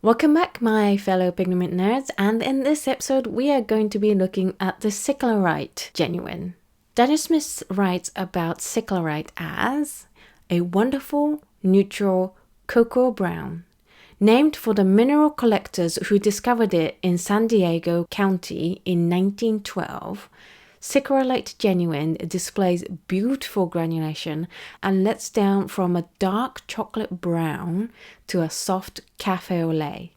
Welcome back, my fellow pigment nerds, and in this episode we are going to be looking at the Sicklerite Genuine. Daniel Smith writes about Sicklerite as a wonderful, neutral cocoa brown, named for the mineral collectors who discovered it in San Diego County in 1912. Sicklerite Genuine displays beautiful granulation and lets down from a dark chocolate brown to a soft cafe au lait.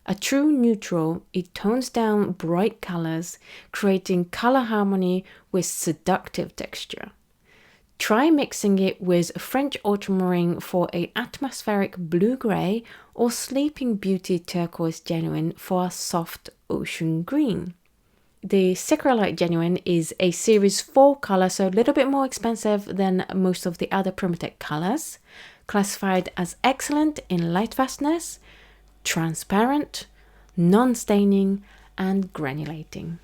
A true neutral, it tones down bright colors, creating color harmony with seductive texture. Try mixing it with French ultramarine for an atmospheric blue-gray or Sleeping Beauty turquoise genuine for a soft ocean green. The Sicklerite Genuine is a series 4 color, so a little bit more expensive than most of the other Primatek colors. Classified as excellent in light fastness, transparent, non-staining, and granulating.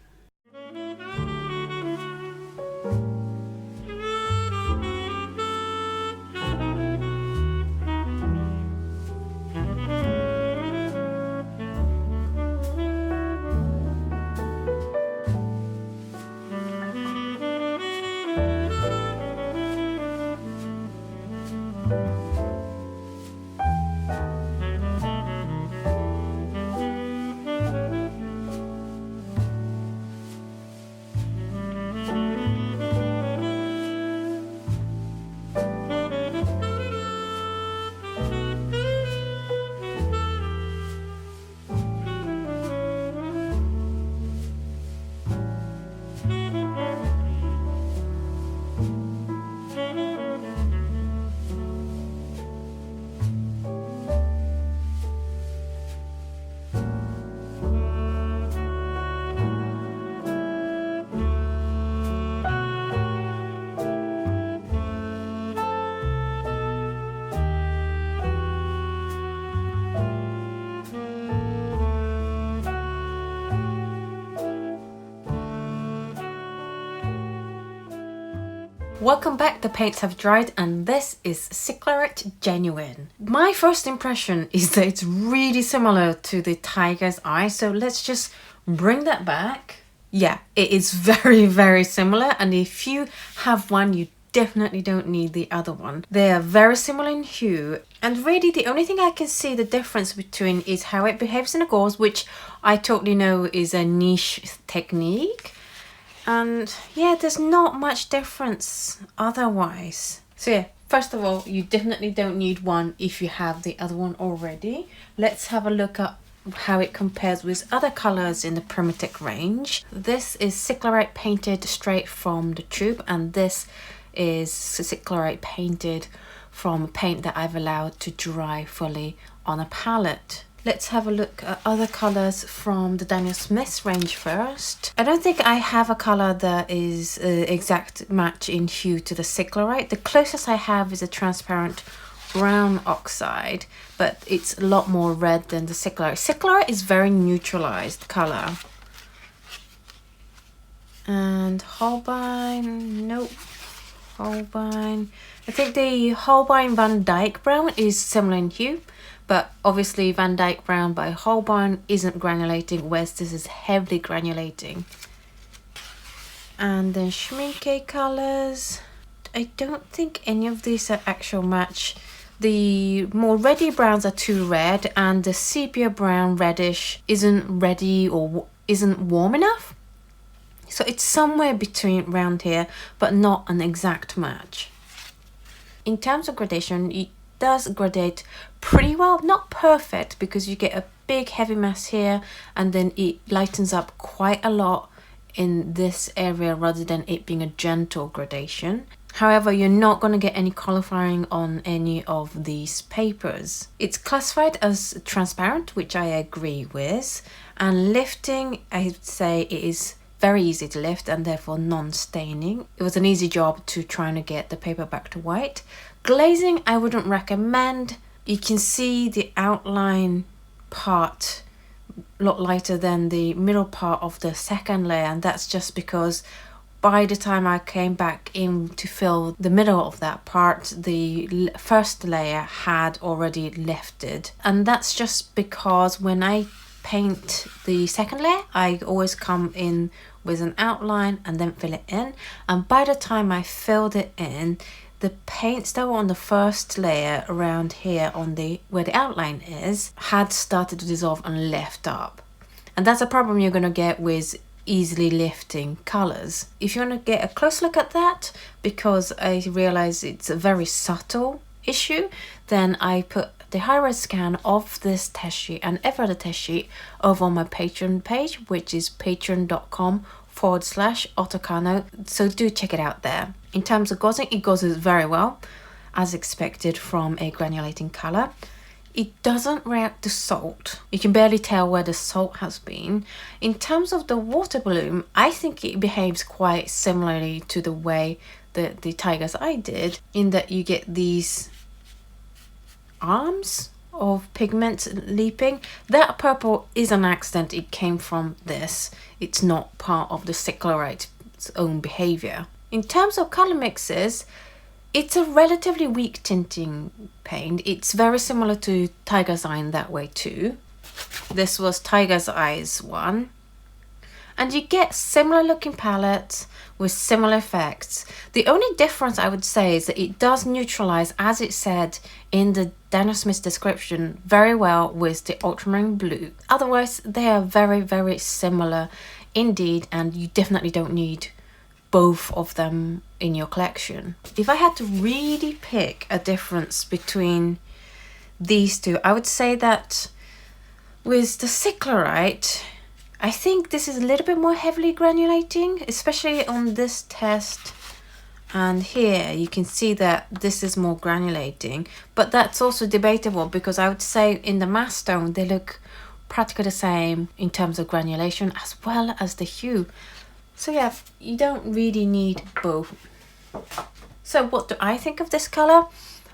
Welcome back, the paints have dried and this is Sicklerite Genuine. My first impression is that it's really similar to the Tiger's Eye, so let's just bring that back. Yeah, it is very similar, and if you have one, you definitely don't need the other one. They are very similar in hue, and really the only thing I can see the difference between is how it behaves in a gauze, which I totally know is a niche technique. And yeah, there's not much difference otherwise. So yeah, first of all, you definitely don't need one if you have the other one already. Let's have a look at how it compares with other colors in the Primatek range. This is Sicklerite painted straight from the tube, and this is Sicklerite painted from paint that I've allowed to dry fully on a palette. Let's have a look at other colors from the Daniel Smith range first. I don't think I have a color that is exact match in hue to the Sicklerite. The closest I have is a transparent brown oxide, but it's a lot more red than the Sicklerite. Sicklerite is very neutralized color. And Holbein, nope. Holbein. I think the Holbein Van Dyke brown is similar in hue, but obviously Van Dyke brown by Holbein isn't granulating, whereas this is heavily granulating. And then Schmincke colors. I don't think any of these are actual match. The more reddy browns are too red, and the sepia brown reddish isn't ready or isn't warm enough. So it's somewhere between around here, but not an exact match. In terms of gradation, it does gradate pretty well, not perfect, because you get a big heavy mass here and then it lightens up quite a lot in this area rather than it being a gentle gradation. However, you're not going to get any coloring on any of these papers. It's classified as transparent, which I agree with, and lifting, I would say it is very easy to lift and therefore non-staining. It was an easy job to trying to get the paper back to white. Glazing, I wouldn't recommend. You can see the outline part a lot lighter than the middle part of the second layer, and that's just because by the time I came back in to fill the middle of that part, the first layer had already lifted. And that's just because when I paint the second layer, I always come in with an outline and then fill it in. And by the time I filled it in, the paints that were on the first layer around here on the where the outline is had started to dissolve and lift up. And that's a problem you're going to get with easily lifting colors. If you want to get a close look at that, because I realize it's a very subtle issue, then I put the high-res scan of this test sheet and every other test sheet over on my Patreon page, which is patreon.com/Oto Kano. So do check it out there. In terms of gauzing, it gauzes very well, as expected from a granulating color. It doesn't react to salt. You can barely tell where the salt has been. In terms of the water bloom, I think it behaves quite similarly to the way that the Tiger's Eye did, in that you get these arms of pigment leaping. That purple is an accident. It came from this. It's not part of the Sicklerite's own behavior. In terms of color mixes, it's a relatively weak tinting paint. It's very similar to Tiger's Eye in that way too. This was Tiger's Eye's one. And you get similar looking palettes with similar effects. The only difference I would say is that it does neutralize, as it said in the Daniel Smith's description, very well with the Ultramarine Blue. Otherwise, they are very, very similar indeed, and you definitely don't need both of them in your collection. If I had to really pick a difference between these two, I would say that with the Sicklerite, I think this is a little bit more heavily granulating, especially on this test. And here you can see that this is more granulating, but that's also debatable because I would say in the mass stone they look practically the same in terms of granulation as well as the hue. So yeah, you don't really need both. So what do I think of this color?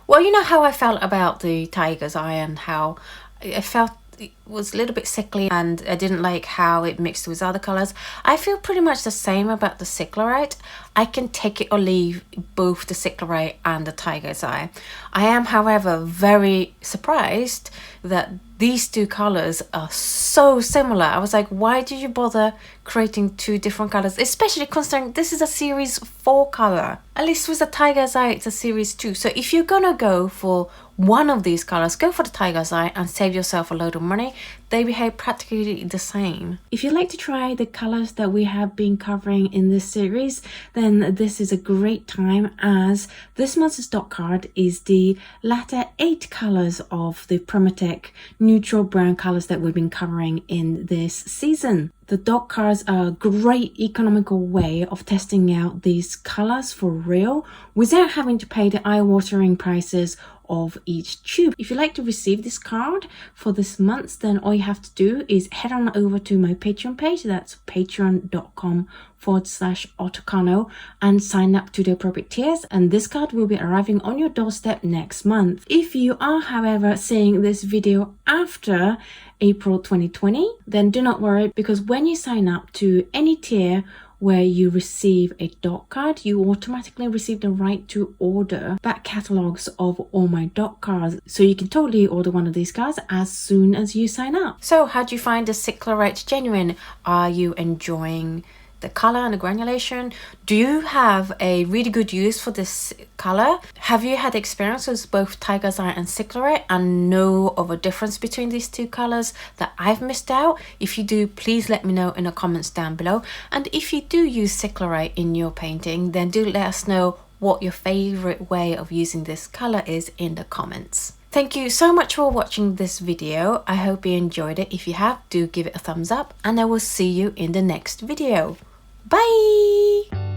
Well, you know how I felt about the Tiger's Eye and how I felt it was a little bit sickly and I didn't like how it mixed with other colors. I feel pretty much the same about the Sicklerite. I can take it or leave both the Sicklerite and the Tiger's Eye. I am, however, very surprised that these two colors are so similar. I was like, why did you bother creating two different colors? Especially considering this is a series 4 color. At least with the Tiger's Eye, it's a series 2. So if you're gonna go for one of these colors, go for the Tiger's Eye and save yourself a load of money. They behave practically the same. If you'd like to try the colors that we have been covering in this series, then this is a great time, as this month's dot card is the latter 8 colors of the Primatek neutral brown colors that we've been covering in this season. The dot cards are a great economical way of testing out these colors for real without having to pay the eye-watering prices of each tube. If you'd like to receive this card for this month, then all you have to do is head on over to my Patreon page. That's patreon.com/Oto Kano and sign up to the appropriate tiers, and this card will be arriving on your doorstep next month. If you are, however, seeing this video after April 2020, then do not worry, because when you sign up to any tier where you receive a dot card, you automatically receive the right to order back catalogs of all my dot cards. So you can totally order one of these cards as soon as you sign up. So how do you find the Sicklerite Genuine? Are you enjoying the color and the granulation? Do you have a really good use for this color? Have you had experience with both Tiger's Eye and Sicklerite and know of a difference between these two colors that I've missed out? If you do, please let me know in the comments down below. And if you do use Sicklerite in your painting, then do let us know what your favorite way of using this color is in the comments. Thank you so much for watching this video. I hope you enjoyed it. If you have, do give it a thumbs up, and I will see you in the next video. Bye!